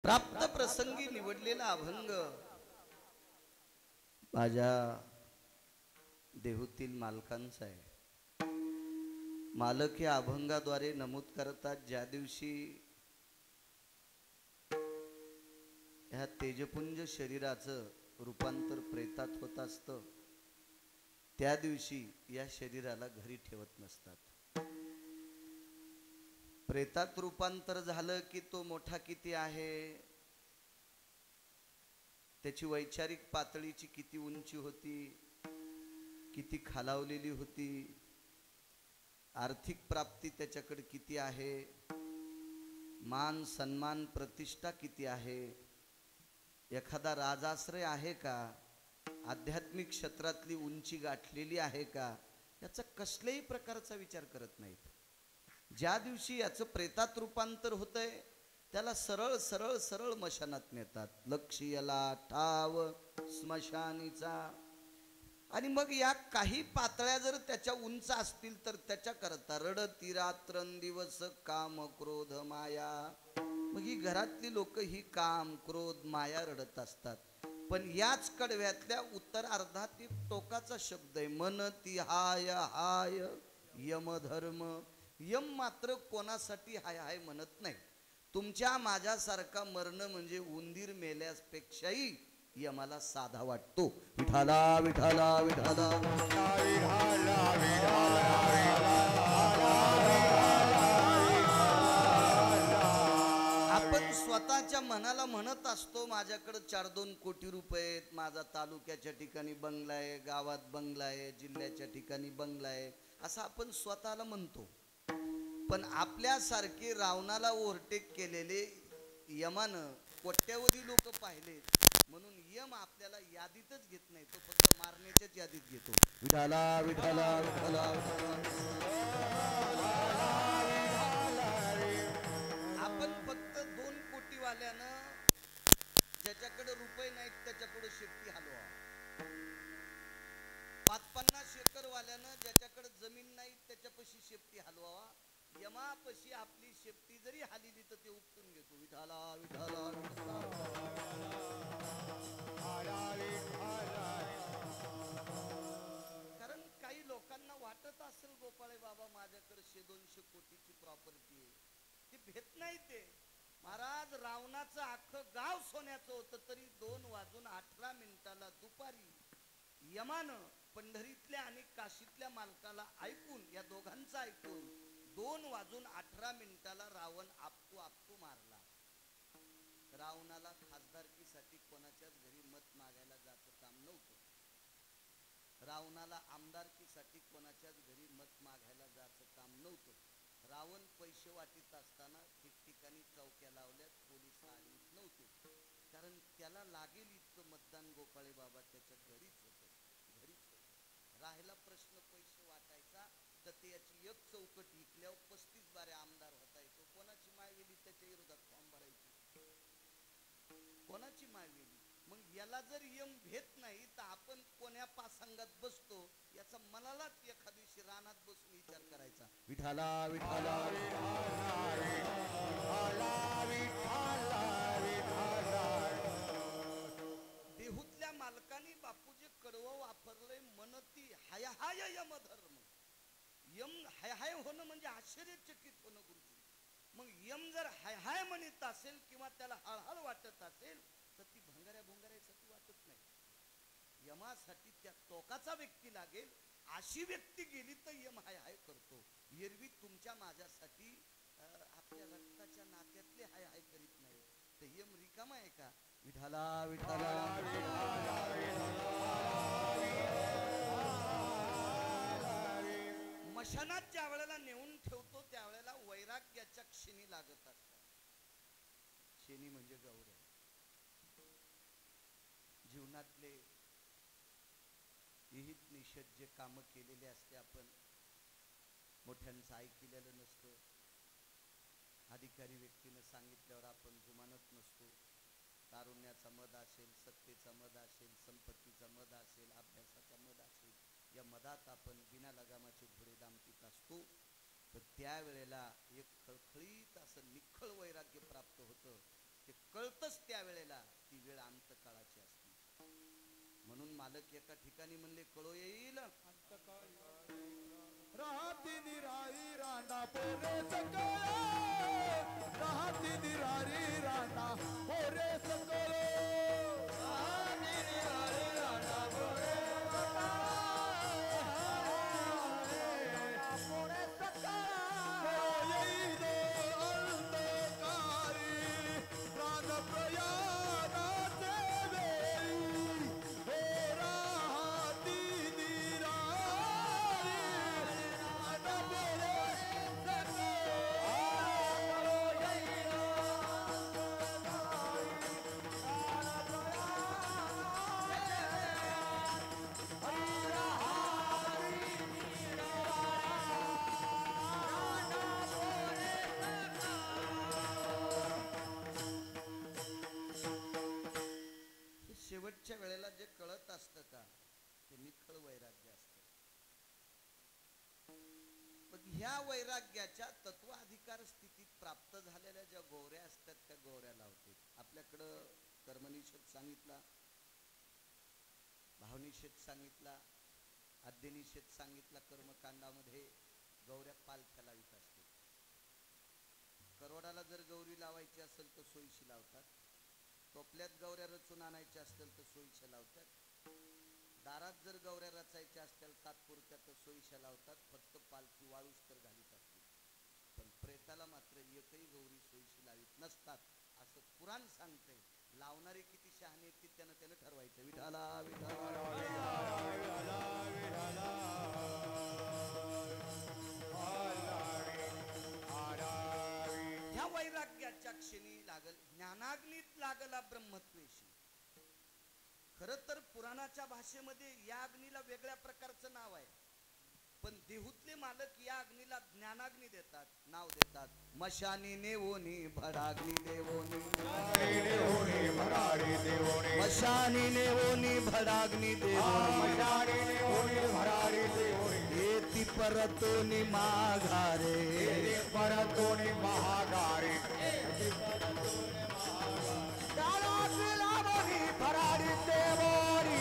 प्राप्त प्रसंगी निवडलेला अभंग माझ्या देहूतील मालकांचा आहे. मालक या अभंगाद्वारे नमूद करतात, ज्या दिवशी ह्या तेजपुंज शरीराचं रूपांतर प्रेतात होत असतं, त्या दिवशी या शरीराला घरी ठेवत नसतात. प्रेतात रूपांतर झालं की तो मोठा किती आहे, त्याची वैचारिक पातळीची किती उंची होती, किती खालावलेली होती, आर्थिक प्राप्ती त्याच्याकडे किती आहे, मान सन्मान प्रतिष्ठा किती आहे, एखादा राजाश्रय आहे का, आध्यात्मिक क्षेत्रातली उंची गाठलेली आहे का, याचा कसल्याही प्रकारचा विचार करत नाहीत. ज्या दिवशी याचं प्रेतात रूपांतर होतंय त्याला सरळ सरळ सरळ मशानात नेतात. लक्ष्यला ठाव स्मशानीचा. आणि मग या काही पातळ्या जर त्याच्या उंच असतील तर त्याच्याकरता रडती रात्रंदिवस काम क्रोध माया. मग ही घरातली लोक ही काम क्रोध माया रडत असतात. पण याच कडव्यातल्या उत्तरार्धात एक टोकाचा शब्द आहे, मन ती हाय हाय यमधर्म. यम मात्र कोणासाठी हाय हाय म्हणत नाही. तुमच्या माझ्यासारखा मरण म्हणजे उंदीर मेल्यापेक्षाही यमाला साधा वाटतो. विठाला विठाला विठाला आपण स्वतःच्या मनाला म्हणत असतो, माझ्याकडे 4-2 कोटी रुपये आहेत, माझा तालुक्याच्या ठिकाणी बंगला आहे, गावात बंगला आहे, जिल्ह्याच्या ठिकाणी बंगला आहे, असं आपण स्वतःला म्हणतो. पण आपल्यासारखे रावणाला ओव्हरटेक केलेले यमानं कोट्यावधी लोक पाहिले, म्हणून यम आपल्याला यादीतच घेत नाही, तो फक्त मारण्याच्याच यादीत घेतो. विठाला विठाला विठाला. आपण फक्त 2 कोटी वाल्यानं ज्याच्याकडे रुपये नाहीत त्याच्याकडे शेपटी हलवा, 5-50 एकर वाल्यानं ज्याच्याकडे जमीन नाही त्याच्यापाशी शेपटी हलवावा. यमापाशी आपली शेपटी जरी हलिली तर ते उपटून घेतो. विठाला विठाला कारण काही लोकांना वाटत असेल, गोपाळे बाबा माझ्याकडे 100-200 कोटीची प्रॉपर्टी आहे, ती भेट नाही. ते महाराज, रावणाचं अख्खं गाव सोन्याचं होतं तरी 2:18 दुपारी यमानं पंढरीतल्या आणि काशीतल्या मालकाला ऐकून, या दोघांचं ऐकून 2:18 रावण आपटू मारला. रावणाला खासदारकीसाठी कोणाच्याच घरी मत मागायला जायचं काम नव्हतं. रावणाला आमदारकीसाठी कोणाच्याच घरी मत मागायला जायचं काम नव्हतं. रावण पैसे वाटीत असताना ठिकठिकाणी चौक्या लावल्यात, पोलीस आलीत नव्हते. कारण त्याला लागेल इतकं मतदान गोपाळे बाबा त्याच्या घरीच होतं. राहिला प्रश्न पैसे वाटायचा, तर ते याची एक चौकट विकल्यावर 35 बारे आमदार होता येतो. कोणाची मायवेली त्याच्या विरोधात फॉर्म भरायची, कोणाची मायवेली. मग याला जर यम भेट नाही तर आपण कोण्या पासंगात बसतो याचा मनालाच एखाद दिवशी रानात बसून विचार करायचा. विठाला विठाला देहूतल्या मालकानी बापूजी कडवं वापरलंय, मनती हाय हाय यमधर्म. यम हाय हाय होणं म्हणजे आश्चर्यचकित होणं गुरुजी. मग यम जर हाय हाय म्हणत असेल किंवा त्याला हळहळ वाटत असेल तर ती भंगाऱ्यासाठी वाटत नाही. यमासाठी त्या टोकाचा व्यक्ती लागेल, अशी व्यक्ती गेली तर यम हाय हाय करतो. एरवी तुमच्या माझ्यासाठी आपल्या रक्ताच्या नात्यातले हाय हाय करीत नाही, तर यम रिकामा आहे का? विठाला विठाला. मशानात ज्या वेळेला नेऊन ठेवतो त्यावेळेला वैराग्याच्या क्षणी लागत असतात. क्षणी म्हणजे गौरव. जीवनातले विहित निषेध जे काम केलेले असते, आपण मोठ्यांचं ऐकलेलं नसतं, अधिकारी व्यक्तीनं सांगितल्यावर आपण जुमानत नसतो. तारुण्याचा मद असेल, सत्तेचा मद असेल, संपत्तीचा मद असेल, अभ्यासाचा मद असेल, या मदात आपण बिना लगामाचे घोडे दामटीत असतो. पण त्यावेळेला एक खळखळीत असं निखळ वैराग्य प्राप्त होतं. ते कळतच त्यावेळेला ती वेळ अंतकाळाची असते. म्हणून मालक एका ठिकाणी म्हणले कळो येईल राहती निराळी रांडा पोरे सकळ, राहती निराळी रांडा पोरे सकळ, राहती निराळी रांडा पोरे सकळ, येईल अंधकारी प्राण प्रयाणाचे वेळी, राहती निराळी रांडा पोरे सकळ, येईल हे शेवटच्या वेळेला जे कळत असतं का ते निखळ वैराग्य असतं. पण ह्या वैराग्याच्या तत्वाधिकार स्थितीत प्राप्त झालेल्या ज्या गोवऱ्या असतात त्या गोवऱ्या लावते. आपल्याकडं कर्मनिषेध सांगितला, भावनिषेध सांगितला, आद्यनिषेध सांगितला. कर्मकांडामध्ये गौऱ्या पालख्या लावित असते. करोडाला जर गौरी लावायची असेल तर सोयीशी लावतात. टोपल्यात गौऱ्या रचून आणायच्या असतील तर सोयीच्या लावतात. दारात जर गौऱ्या रचायच्या असतील तात्पुरत्या तर सोयीच्या लावतात. फक्त पालखी वाळूस तर घालीत असते. पण प्रेताला मात्र एकही गौरी सोयीशी लावीत नसतात असं पुराण सांगते. लावणारे किती शहाणे आहेत त्यानं ठरवायचं. विठाला ह्या वैराग्याच्या क्षणी लागल ज्ञानाग्नीत लागला ब्रह्मत्वेशी. खर तर पुराणाच्या भाषेमध्ये या अग्नीला वेगळ्या प्रकारचं नाव आहे. पण देहूतले मालक या अग्नीला ज्ञानाग्नी देतात, नाव देतात. मशानी नेवोनी भडाग्नी देवोनी, मशानी नेवोनी भडाग्नी देवोनी, येती परतोनी माघारे, परतोनी महागारे, भरारी देवोनी,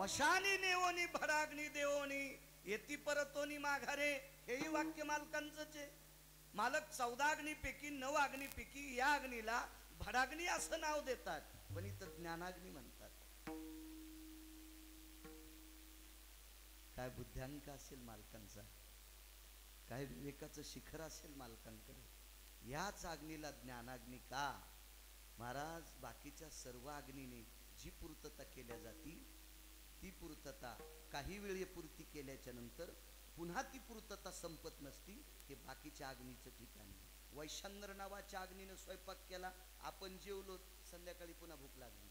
मशानी नेवोनी भडाग्नी देवोनी, येती परतोनी माघारे. हेही वाक्य मालकांचंच आहे. मालक 14 अग्नीपैकी 9 अग्नीपैकी या अग्नीला भडाग्नी असं नाव देतात, पण इथं ज्ञानाग्नी म्हणतात. काय बुद्ध्यांक असेल मालकांचा, काय विवेकाचं शिखर असेल मालकांकडे. याच अग्नीला ज्ञानाग्नी का? महाराज बाकीच्या सर्व अग्नीने जी पूर्तता केल्या जाती ती पूर्तता काही वेळेपुरती केल्याच्या नंतर पुन्हा ती पूर्तता संपत नसती. हे बाकीच्या अग्नीचं ठिकाणी. वैशांद्र नावाच्या अग्नीनं स्वयंपाक केला, आपण जेवलो, संध्याकाळी पुन्हा भूक लागली.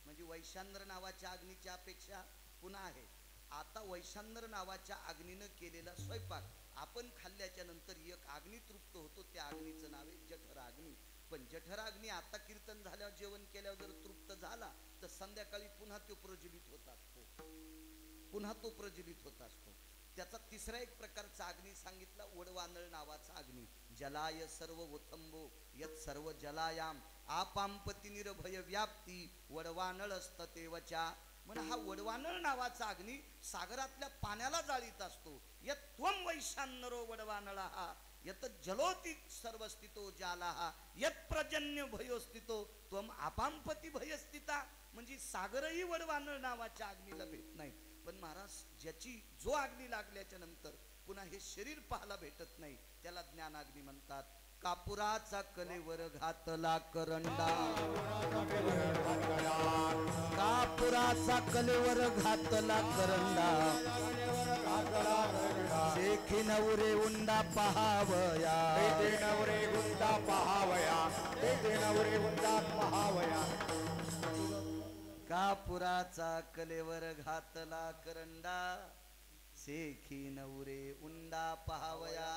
म्हणजे वैशांद्र नावाच्या अग्नीच्या अपेक्षा पुन्हा आहे. आता वैशांद्र नावाच्या अग्नीनं केलेला स्वयंपाक आपण खाल्ल्याच्या नंतर एक अग्नी तृप्त होतो. त्या अग्नीचं नाव आहे जठराग्नी. पण जठराग्नी आता कीर्तन झाल्यावर जेवण केल्यावर जर तृप्त झाला तर संध्याकाळी पुन्हा तो प्रज्वलित होत असतो, पुन्हा तो प्रज्वलित होत असतो. त्याचा तिसरा एक प्रकारचा अग्नी सांगितला, वडवानळ नावाचा अग्नी. जलाय सर्व ओथंबो यत सर्व जलायाम आपांपती निर्भय व्याप्ती वडवानळ असततेवचा. म्हणजे हा वडवानळ नावाचा अग्नी सागरातल्या पाण्याला जाळीत असतो. यत त्वम वैशान्यरो वडवानळः यत जलोती सर्वस्थितो जालाः यत प्रजन्य भयोस्थितो त्वम आपांपती भयस्थिता. म्हणजे सागरही वडवानळ नावाच्या अग्नीला भेट नाही. पण महाराज ज्याची जो अग्नी लागल्याच्या नंतर पुन्हा हे शरीर पाहायला भेटत नाही त्याला ज्ञानाग्नी म्हणतात. कापुराचा कलेवर घातला करंडा, कापुराचा कलेवर घातला करंडा, शेखी नवरे उंडा पहावया, नवरे गुंडा पहावया, नवरे गुंडा पहावया. कापुराचा कलेवर घातला करंडा, शेखी नवरे उंडा पहावया.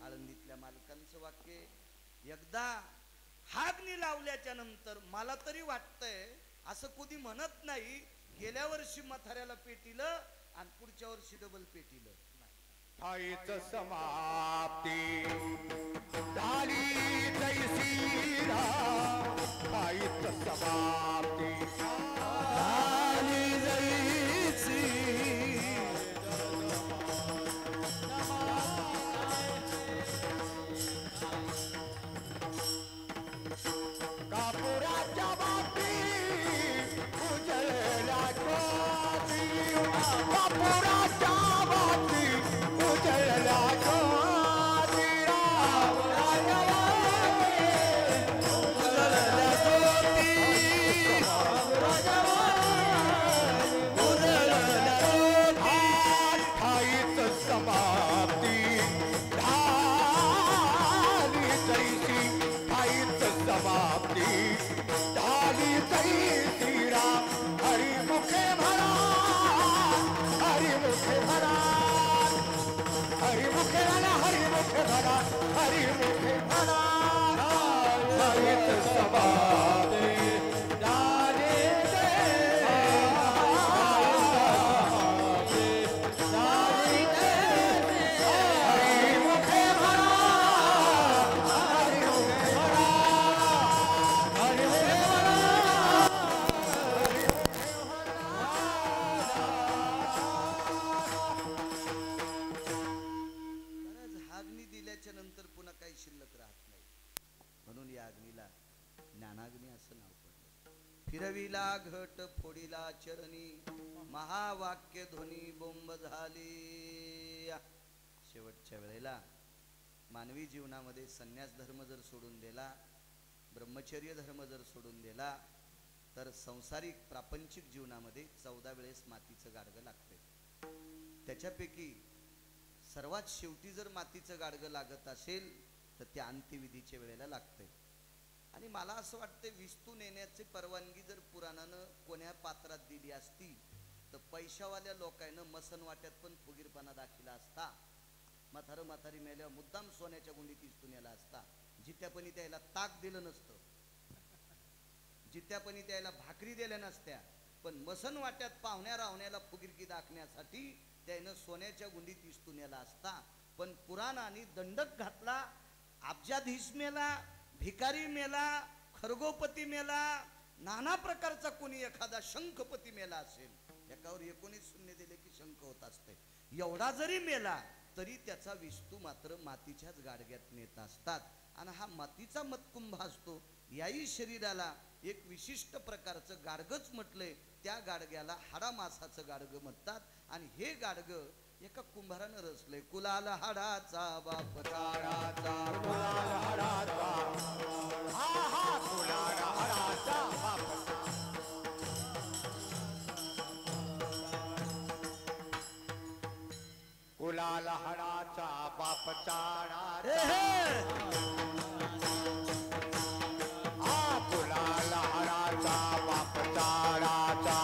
आळंदीतल्या मालकांचं वाक्य एकदा हागणी लावल्याच्या नंतर मला तरी वाटतंय असं कोणी म्हणत नाही गेल्या वर्षी म्हाताऱ्याला पेटीलं आणि पुढच्या वर्षी डबल पेटीलं. ठाईच समाप्ती झाली जैसी ठाईच समाप्ती झाली जैसी कापुराच्या बाबतीत उजळला ज्योती कापुराच्या बाबतीत उजळला ज्योती रावराच्या बाबतीत उजळला ज्योती रावराच्या बाबतीत उजळला ज्योती ठाईच समाप्ती झाली जैसी ठाईच समाप्ती झाली जैसी राम हरिमुखे म्हणा हरिमुखे म्हणा हरिमुखे म्हणा हरिमुखे म्हणा हरिमुखे म्हणा ठाईच समाप्ती झाली हरिमुखे म्हणा खरंच हागणी दिल्याच्या नंतर पुन्हा काही शिल्लक राहत नाही म्हणून या अग्नीला ज्ञानाग्नी असं नाव पडलं. फिरविला घट फोडीला चरणी महावाक्य ध्वनी बोंब झाली. शेवटच्या वेळेला मानवी जीवनामध्ये संन्यास धर्म जर सोडून दिला ब्रह्मचर्य धर्म जर सोडून दिला तर संसारिक प्रापंचिक जीवनामध्ये 14 वेळेस मातीचं गाडगं लागते. त्याच्यापैकी सर्वात शेवटी जर मातीचं गाडगं लागत असेल तर त्या अंत्यविधीच्या वेळेला लागते. आणि मला असं वाटतं विस्तू नेण्याची परवानगी जर पुराणानं कोण्या पात्रात दिली असती तर पैशावाल्या लोकांना मसन वाट्यात पण फुगीरपणा दाखिला असता. म्हातारी मेल्यावर मुद्दाम सोन्याच्या गुंडीत इस्तू नेला असता. जित्यापणी त्याला ताक दिलं नसतं जित्यापणी त्याला भाकरी दिल्या नसत्या पण मसन वाट्यात पाहुण्या रावण्याला फुगीरकी दाखण्यासाठी त्यानं सोन्याच्या गुंडीत इस्तू नेला असता. पण पुराणाने दंडक घातला. अब्जाधीश मेला भिकारी मेला खरगोपती मेला नाना प्रकारचा कोणी एखादा शंखपती मेला असेल एकावर 19 शून्य दिले की शंख होत असते. एवढा जरी मेला तरी त्याचा विस्तू मात्र मातीच्याच गाडग्यात नेत असतात. आणि हा मातीचा मतकुंभ असतो. याही शरीराला एक विशिष्ट प्रकारचं गाडगच म्हटलंय. त्या गाडग्याला हाडा मासाचं गाडगं म्हणतात. आणि हे गाडगं एका कुंभारानं रचलंय. कुलाल हाडाचा बाप ताडाचा कुलाल हाडाचा हा हा कुलाल हाडाचा बाप कुलाल हाडाचा बाप चाडाचा हा कुलाल हाडाचा बाप चाडाचा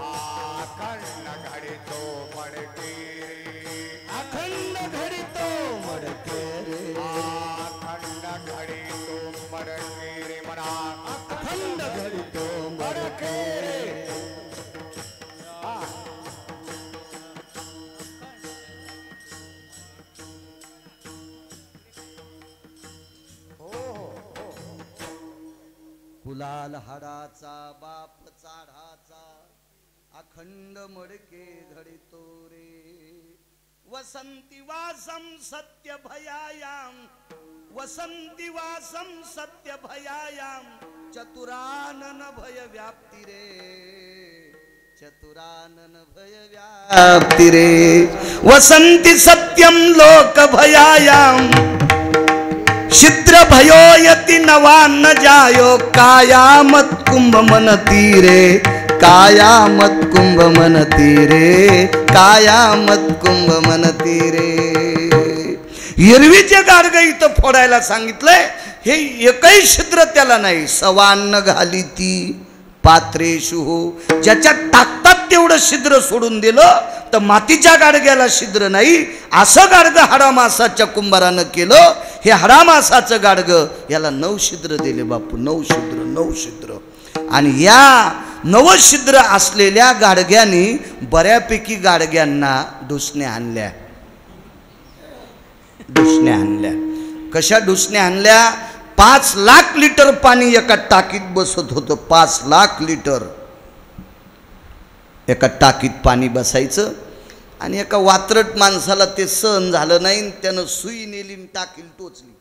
अखंड घडी तो मडके रे अखंड घडी तो मडके रे अखंड घडी तो मडके रे म्हणा अखंड घडी तो मडके रे. कुलाल हाडाचा बाप चाढाचा अखंड मडके घडितो रे. वसंती वासम सत्य भयायाम वसंती वासम सत्य भयायाम चतुरानन भय व्याप्ती रे चतुरानन भय व्याप्ती रे. वसंती सत्यम लोक भयायाम शिद्र भयो यति नवान्न जायो कायामत कुंभ मनती रे कायामत कुंभ मनती रे कायामत कुंभ मनती रे. एरवीचे गाडगं इथं फोडायला सांगितलंय. हे एकही छिद्र त्याला नाही. सवान्न घाली ती पात्रेशु हो ज्याच्यात टाकतात तेवढं छिद्र सोडून दिलं तर मातीच्या गाडग्याला छिद्र नाही. असं गाडगं हाडामासाच्या कुंभारानं केलं. हे हाडामासाचं गाडगं याला 9 छिद्र दिले बापू. 9 छिद्र, 9 छिद्र. आणि या 9 छिद्र असलेल्या गाडग्याने बऱ्यापैकी गाडग्यांना डुसण्या आणल्या. डुसण्या आणल्या. कशा डुसण्या आणल्या? 5 लाख लिटर पाणी एका टाकीत बसत होतं. 5 लाख लिटर एका टाकीत पाणी बसायचं. आणि एका वात्रट माणसाला ते सहन झालं नाही. त्यानं सुई नेली, टाकील टोचली.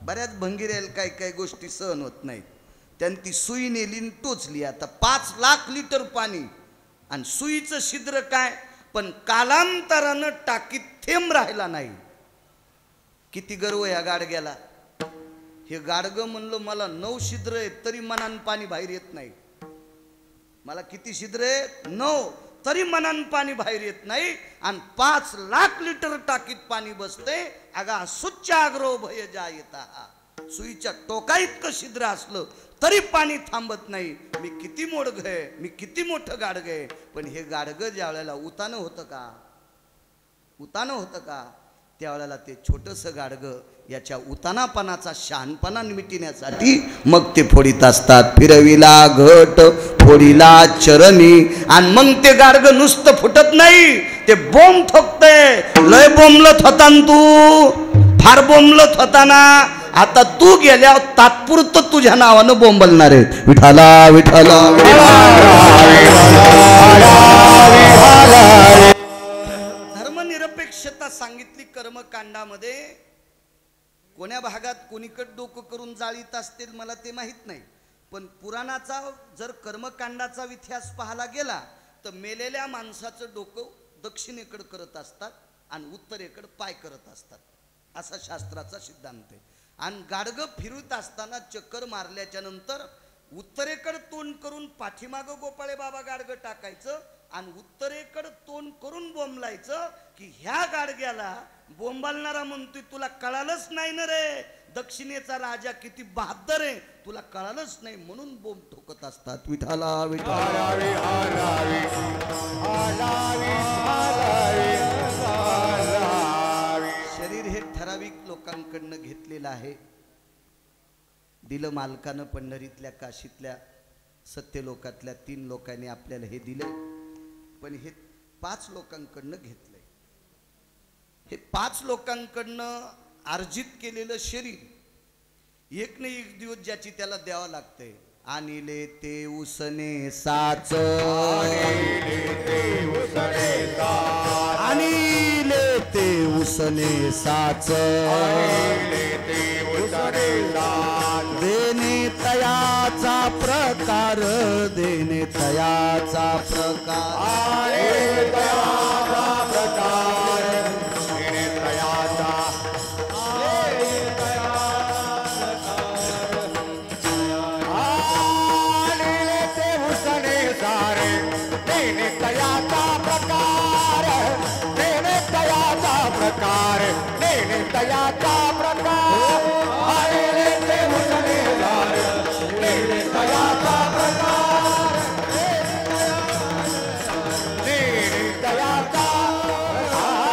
बऱ्याच भंगीऱ्याला काही काही गोष्टी सहन होत नाहीत. त्यानं ती सुई नेली टोचली. आता 5 लाख लिटर पाणी आणि सुईचं छिद्र काय, पण कालांतरानं टाकीत थेंब राहिला नाही. किती गर्व या गाडग्याला. हे गाडगं म्हणलं मला 9 छिद्र आहेत तरी मनान पाणी बाहेर येत नाही. मला किती छिद्र आहेत? 9, तरी मनान पाणी बाहेर येत नाही. आणि 5 लाख लिटर टाकीत पाणी बसते. अगा सुच्च आग्रह भय जायता. सुईच्या टोका इतकं छिद्र असलं तरी पाणी थांबत नाही. मी किती मोडग आहे, मी किती मोठं गाडगं आहे. पण हे गाडगं ज्या वेळेला उतानं होतं का, उतानं होतं का, त्यावेळेला ते छोटंसं गाडगं याच्या उतानापणाचा शहाणपणा मिटण्यासाठी मग ते फोडीत असतात. फिरविला घट फोडीला चरणी. आणि मग ते गाडगं नुसतं फुटत नाही, ते बोंब ठोकतंय. लय बोंबलत होता तू, फार बोंबलत होता ना. आता तू गेल्यावर तात्पुरतं तुझ्या नावानं बोंबलणार आहे. विठाला विठाला. धर्मनिरपेक्षता सांगितली कर्मकांडामध्ये. कोण्या भागात कोणीकडे डोकं करून जाळीत असतील मला ते माहीत नाही. पण पुराणाचा जर कर्मकांडाचा इतिहास पाहायला गेला तर मेलेल्या माणसाचं डोकं दक्षिणेकडे करत असतात आणि उत्तरेकडे पाय करत असतात. असा शास्त्राचा सिद्धांत आहे. आणि गाडगं फिरत असताना चक्कर मारल्याच्या नंतर उत्तरेकडे तोंड करून पाठीमागं गोपाळे बाबा गाडगं टाकायचं आणि उत्तरेकडे तोंड करून बोंबलायचं की ह्या गाडग्याला बोंबालणारा म्हणतोय तुला कळालंच नाही ना रे, दक्षिणेचा राजा किती बहादर आहे, तुला कळालंच नाही म्हणून बोंब ठोकत असतात. विठाला विठाला. शरीर हे ठराविक लोकांकडनं घेतलेलं आहे. दिलं मालकानं पंढरीतल्या काशीतल्या सत्यलोकातल्या 3 लोकांनी आपल्याला हे दिलं. पण हे 5 लोकांकडनं घेतलंय. हे 5 लोकांकडनं अर्जित केलेलं शरीर एक ना एक दिवस ज्याची त्याला द्यावं लागतंय. आणिले ते उसने साच, आणिले ते उसने साच, देणे तयाचा प्रकार, देणे तयाचा प्रकार, देणे तयाचा प्रकार, देणे तयाचा, आणिले ते उसने सारे, देणे तयाचा प्रकार, देणे तयाचा प्रकार, देणे तयाचा प्रकार, आणिले ते उसने सारे, देणे तयाचा प्रकार, देणे तयाचा प्रकार.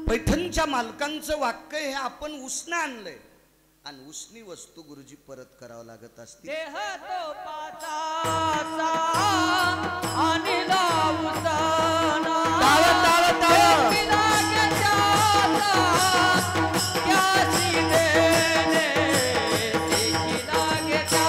पैठणच्या मालकांचं वाक्य हे आपण उसनं आणलंय आणि उसनी वस्तू गुरुजी परत करावं लागत असते. देह तो पाताचा आणि लावताना देखीला घेत्याचा, त्याची देणे देखीला घेत्या.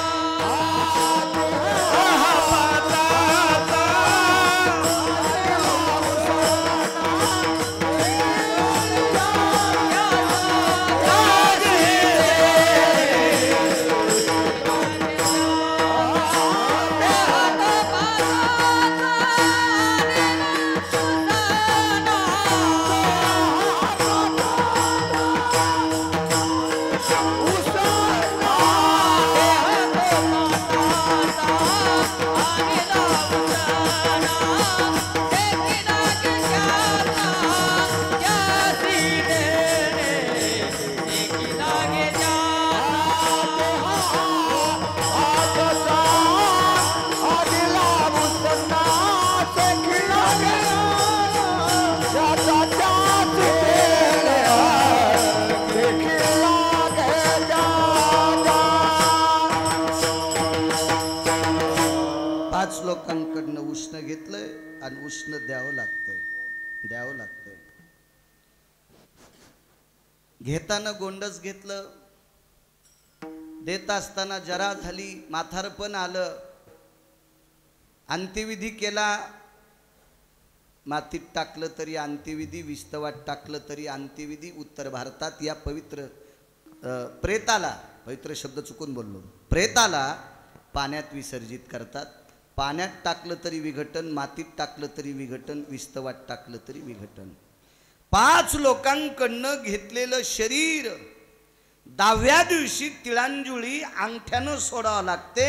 उष्ण घेतलंय आणि उष्ण द्यावं लागतंय. घेताना गोंडच घेतलं, देत असताना जरा झाली, म्हातारपण आलं, अंत्यविधी केला. मातीत टाकलं तरी अंत्यविधी, विस्तवात टाकलं तरी अंत्यविधी. उत्तर भारतात या पवित्र प्रेताला, पवित्र शब्द चुकून बोललो, प्रेताला पाण्यात विसर्जित करतात. पाण्यात टाकलं तरी विघटन, मातीत टाकलं तरी विघटन, विस्तवात टाकलं तरी विघटन. 5 लोकांकडनं घेतलेलं शरीर 10व्या दिवशी तिळांजुळी अंगठ्यानं सोडावं लागते.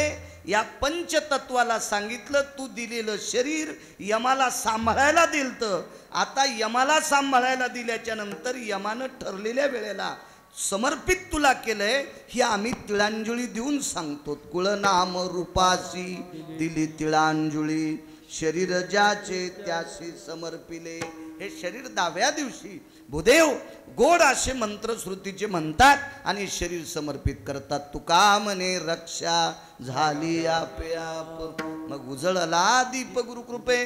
या पंचतत्वाला सांगितलं, तू दिलेलं शरीर यमाला सांभाळायला दिलतं. आता यमाला सांभाळायला दिल्याच्या नंतर यमानं ठरलेल्या वेळेला समर्पित तुला केलंय, ही आम्ही तिळांजुळी देऊन सांगतो. कुळनाम रूपासी दिली तिळांजुळी, शरीर ज्याचे त्याशी समर्पिले. हे शरीर 10व्या दिवशी भूदेव गोड असे मंत्र श्रुतीचे म्हणतात आणि शरीर समर्पित करतात. तुका म्हणे रक्षा झाली आपे आप. मग उजळला दीप गुरुकृपे,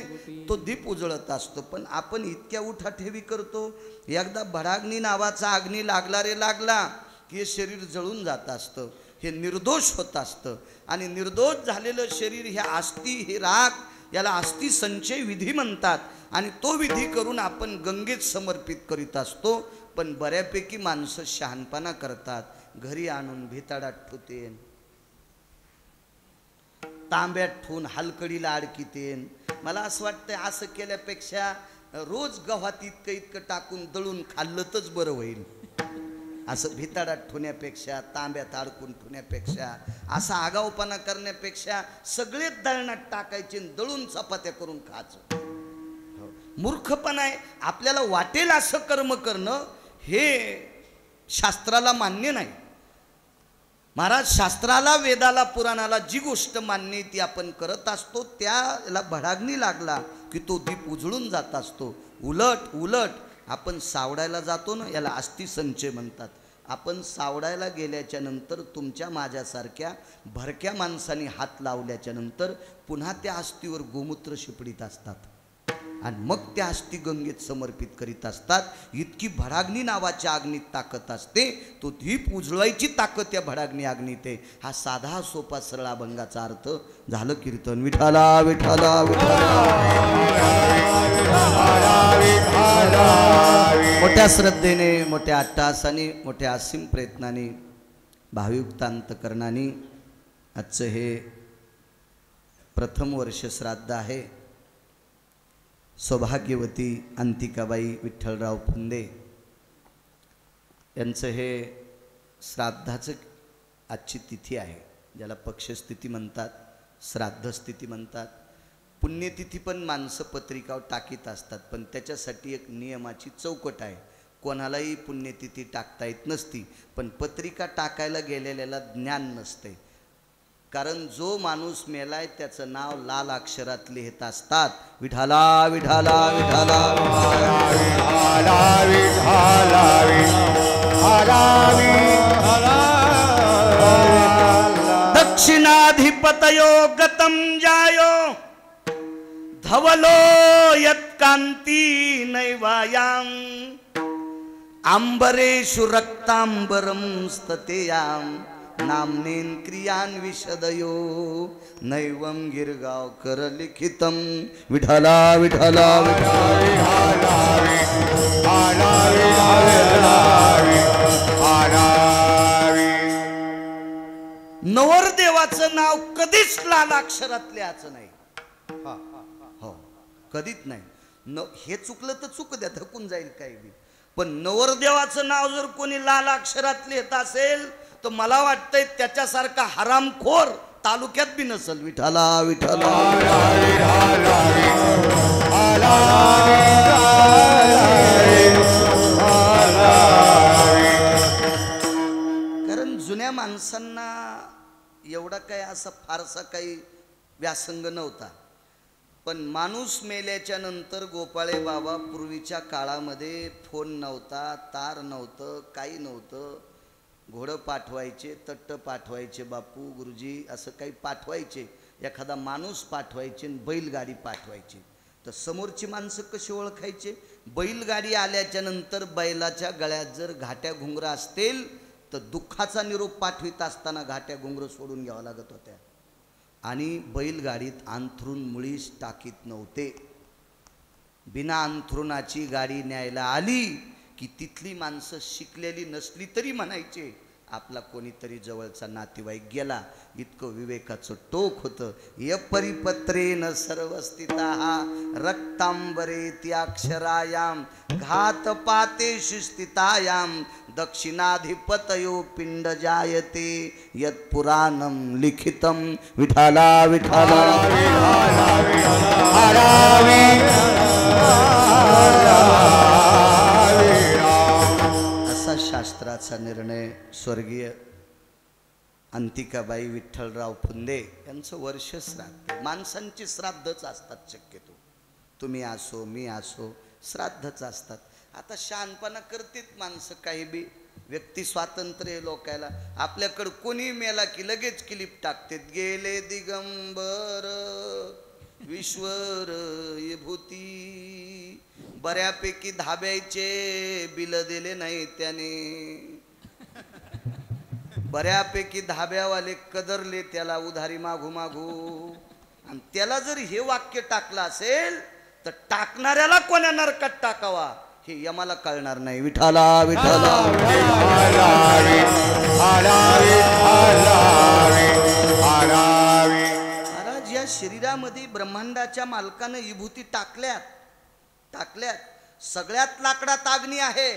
तो दीप उजळत असतो. पण आपण इतक्या उठाठेवी करतो. एकदा भडाग्नी नावाचा अग्नी लागला रे लागला की हे शरीर जळून जात असतं, हे निर्दोष होत असतं. आणि निर्दोष झालेलं शरीर हे अस्थी, हे राख, याला अस्थि संचय विधी म्हणतात. आणि तो विधी करून आपण गंगेत समर्पित करीत असतो. पण बऱ्यापैकी माणसं शहाणपणा करतात, घरी आणून भिताडात ठेवतेन, तांब्यात ठेवून हलकडीला अडकितेन. मला असं वाटतं असं केल्यापेक्षा रोज गव्हात इतकं टाकून दळून खाल्लं तरच बरं होईल. असं भिताडात ठेवण्यापेक्षा, तांब्यात अडकून ठेवण्यापेक्षा, असा आगाऊपणा करण्यापेक्षा सगळेच दळणात टाकायचे, दळून चपात्या करून खायचं. मूर्खपणा आहे. आपल्याला वाटेल असं कर्म करणं हे शास्त्राला मान्य नाही. महाराज, शास्त्राला, वेदाला, पुराणाला जी गोष्ट मान्य आहे ती आपण करत असतो. त्याला भडाग्नी लागला की तो दीप उजळून जात असतो. उलट आपण सावडायला जातो ना, याला अस्थि संचय म्हणतात. आपण सावडायला गेल्याच्या नंतर तुमच्या माझ्यासारख्या भरक्या माणसाने हात लावल्याच्या नंतर पुन्हा त्या अस्थीवर गोमूत्र शिपडीत असतात आणि मग त्या अस्थी गंगेत समर्पित करीत असतात. इतकी भडाग्नी नावाच्या अग्नीत ताकद असते. तो दीप उजळवायची ताकद त्या भडाग्नी अग्नीत आहे. हा साधा सोपा सरळ अभंगाचा अर्थ झालं कीर्तन. विठाला विठाला मोठ्या श्रद्धेने, मोठ्या अट्टहासाने, मोठ्या असीम प्रयत्नाने, भावयुक्त अंतकरणाने आजचं हे प्रथम वर्ष श्राद्ध आहे. सौभाग्यवती अंतिकाबाई विठ्ठलराव फुंदे यांचं हे श्राद्धाचं आजची तिथी आहे. ज्याला पक्षस्थिती म्हणतात, श्राद्धस्थिती म्हणतात. पुण्यतिथी पण माणसं पत्रिकावर टाकीत असतात, पण त्याच्यासाठी एक नियमाची चौकट आहे. कोणालाही पुण्यतिथी टाकता येत नसती, पण पत्रिका टाकायला गेलेल्याला ज्ञान नसते. कारण जो माणूस मेलाय त्याचं नाव लाल अक्षरात लिहित असतात. विठाला विठाला विठाला दक्षिणाधिपतयो गतम जायो धवलो यत्कांती नैवायाम आंबरेषु रक्तांबरम स्ततेयाम नामनेन क्रियान विशदयो नैवम गिरगावकर लिखितम. विठाला विठाला नवरदेवाचं नाव कधीच लाल अक्षरात लिहायचं नाही. हो, कधीच नाही. हे चुकलं तर चुक द्या, थकून जाईल काही बी. पण नवरदेवाचं नाव जर कोणी लाल अक्षरात लिहित असेल तर मला वाटतंय त्याच्यासारखा हरामखोर तालुक्यात बी नसल. विठाला विठाला कारण जुन्या माणसांना एवढा काही असा फारसा काही व्यासंग नव्हता. पण माणूस मेल्याच्या नंतर गोपाळे बाबा, पूर्वीच्या काळामध्ये फोन नव्हता, तार नव्हतं, काही नव्हतं. घोडं पाठवायचे, तट्ट पाठवायचे, बापू गुरुजी असं काही पाठवायचे. एखादा माणूस पाठवायचे आणि बैलगाडी पाठवायची, तर समोरची माणसं कशी ओळखायचे? बैलगाडी आल्याच्या नंतर बैलाच्या गळ्यात जर घाट्या घुंगरा असतील तर दुःखाचा निरोप पाठवित असताना घाट्या घुंगर सोडून घ्यावा लागत होत्या. आणि बैलगाडीत अंथरूण मुळीच टाकीत नव्हते. बिना अंथरुणाची गाडी न्यायला आली की तिथली माणसं शिकलेली नसली तरी म्हणायचे आपला कोणीतरी जवळचा नातेवाईक गेला. इतकं विवेकाचं टोक होतं. य परिपत्रेन सर्वस्थिताः रक्तांबरेति अक्षरायाम घातपातेषु स्थितायां दक्षिणाधिपतयो पिंड जायते यत्पुराणं लिखितं विठाला विठाला असा शास्त्राचा निर्णय स्वर्गीय अंतिकाबाई विठ्ठलराव फुंदे यांचं वर्ष श्राद्ध. माणसांची श्राद्धच असतात शक्यतो, तुम्ही असो मी असो श्राद्धच असतात. आता शहाणपणा करतात माणसं, काही बी व्यक्ती स्वातंत्र्य लोकायला. आपल्याकडं कोणी मेला की लगेच क्लिप टाकतात, गेले दिगंबर विश्वर विभूती. बऱ्यापैकी धाब्याचे बिल दिले नाही त्याने, बऱ्यापैकी धाब्यावाले कदरले त्याला उधारी मागू मागू. आणि त्याला जर हे वाक्य टाकलं असेल तर टाकणाऱ्याला कोण्या नरकात टाकावा हे यमाला कळणार नाही. विठाला विठाला महाराज, या शरीरामध्ये ब्रह्मांडाच्या मालकानं विभूती टाकल्यात. सगळ्यात लाकडात अग्नी आहे,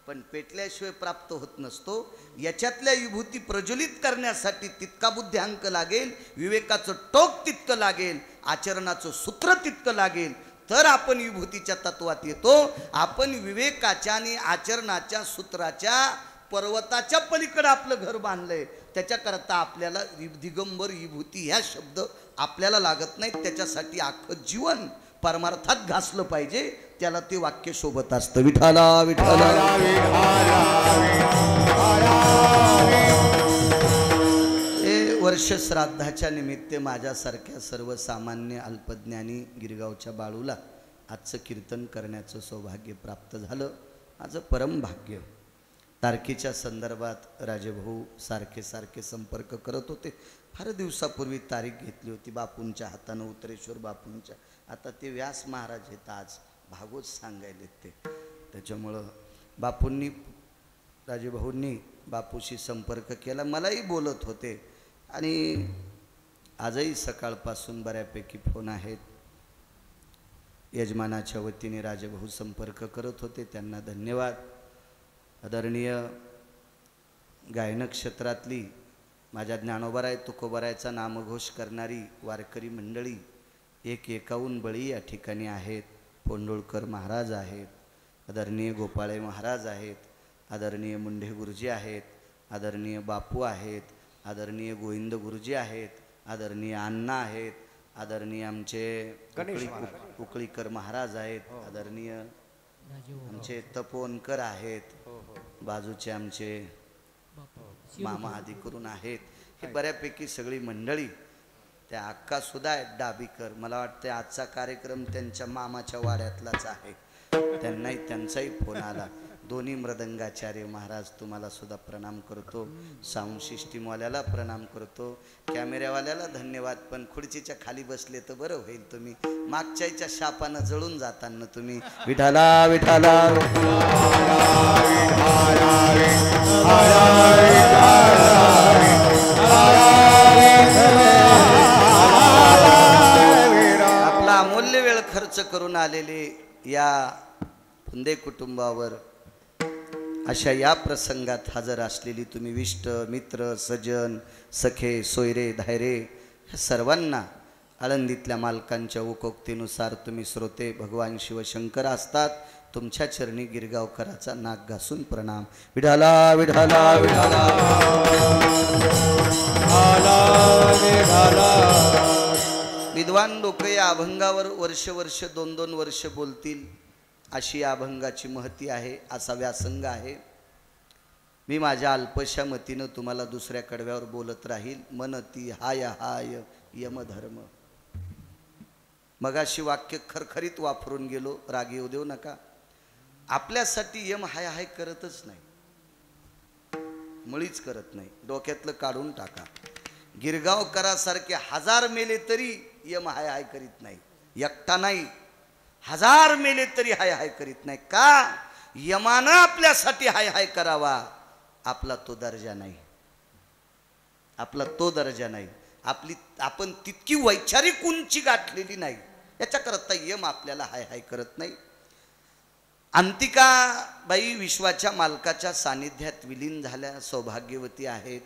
पण पेटल्याशिवाय प्राप्त होत नसतो. याच्यातल्या विभूती प्रज्वलित करण्यासाठी तितका बुद्ध्यांक लागेल, विवेकाचं टोक तितकं लागेल, आचरणाचं सूत्र तितकं लागेल, तर आपण विभूतीच्या तत्वात येतो. आपण विवेकाच्या आणि आचरणाच्या सूत्राच्या पर्वताच्या पलीकडे आपलं घर बांधलंय. त्याच्याकरता आपल्याला दिगंबर विभूती ह्या शब्द आपल्याला लागत नाहीत. त्याच्यासाठी अख्खं जीवन परमार्थात घासलं पाहिजे, त्याला ते वाक्य शोभत असतं. विठाला विठाला. हे वर्ष श्राद्धाच्या निमित्त माझ्यासारख्या सर्वसामान्य अल्पज्ञानी गिरगावच्या बाळूला आजचं कीर्तन करण्याचं सौभाग्य प्राप्त झालं. माझं परम भाग्य. तारखेच्या संदर्भात राजेभाऊ सारखे संपर्क करत होते. फार दिवसापूर्वी तारीख घेतली होती बापूंच्या हातानं, उत्तरेश्वर बापूंच्या. आता ते व्यास महाराज आहेत, आज भागवत सांगायले ते. त्याच्यामुळं बापूंनी, राजेभाऊंनी बापूशी संपर्क केला. मलाही बोलत होते आणि आजही सकाळपासून बऱ्यापैकी फोन आहेत. यजमानाच्या वतीने राजेभाऊ संपर्क करत होते, त्यांना धन्यवाद. आदरणीय गायन क्षेत्रातली माझ्या ज्ञानोबाराय तुकोबारायचा नामघोष करणारी वारकरी मंडळी एकाहून बळी या ठिकाणी आहेत. पोंडुळकर महाराज आहेत, आदरणीय गोपाळे महाराज आहेत, आदरणीय मुंढे गुरुजी आहेत, आदरणीय बापू आहेत, आदरणीय गोविंद गुरुजी आहेत, आदरणीय अण्णा आहेत, आदरणीय आमचे उकळीकर महाराज आहेत, आदरणीय आमचे तपोवनकर आहेत, बाजूचे आमचे मामा आदी करून आहेत. हे बऱ्यापैकी सगळी मंडळी. त्या अक्का सुद्धा आहेत डाबीकर. मला वाटतं आजचा कार्यक्रम त्यांच्या मामाच्या वाड्यातलाच आहे. त्यांचाही फोन आला. दोन्ही मृदंगाचार्य महाराज तुम्हाला सुद्धा प्रणाम करतो. साऊंड सिस्टीमवाल्याला प्रणाम करतो. कॅमेऱ्यावाल्याला धन्यवाद. पण खुर्चीच्या खाली बसले तर बरं होईल. तुम्ही मागच्याच्या शापानं जळून जाताना तुम्ही विठाला विठाला. आपला अमूल्य वेळ खर्च करून आलेले या फुंदे कुटुंबावर अशा या प्रसंगात हजर असलेली तुम्ही विष्ट मित्र सजन सखे सोयरे धायरे ह्या सर्वांना आळंदीतल्या मालकांच्या उकोक्तीनुसार तुम्ही श्रोते भगवान शिवशंकर असतात. तुमच्या चरणी गिरगावकराचा नाक घासून प्रणाम. विठाला विठाला विठाला. विद्वान लोक या अभंगावर वर्ष 2-2 वर्ष बोलतील अशी या अभंगाची महती आहे, असा व्यासंग आहे. मी माझ्या अल्पशा मतीनं तुम्हाला दुसऱ्या कडव्यावर बोलत राहील. मनती हाय हाय यमधर्म. मगाशी वाक्य खरखरीत वापरून गेलो, राग येऊ देऊ नका. आपल्यासाठी यम हाय हाय करतच नाही, मुळीच करत नाही. डोक्यातलं काढून टाका. गिरगावकरासारखे 1000 मेले तरी यम हाय हाय करीत नाही. एकटा नाही, 1000 मेले तरी हाय हाय करीत नाही. का? यमानं आपल्यासाठी हाय हाय करावा. आपला तो दर्जा नाही, आपला तो दर्जा नाही. आपण तितकी वैचारिक उंची गाठलेली नाही. याच्याकरता यम आपल्याला हाय हाय करत नाही. अंतिकाबाई विश्वाच्या मालकाच्या सानिध्यात विलीन झाल्या, सौभाग्यवती आहेत.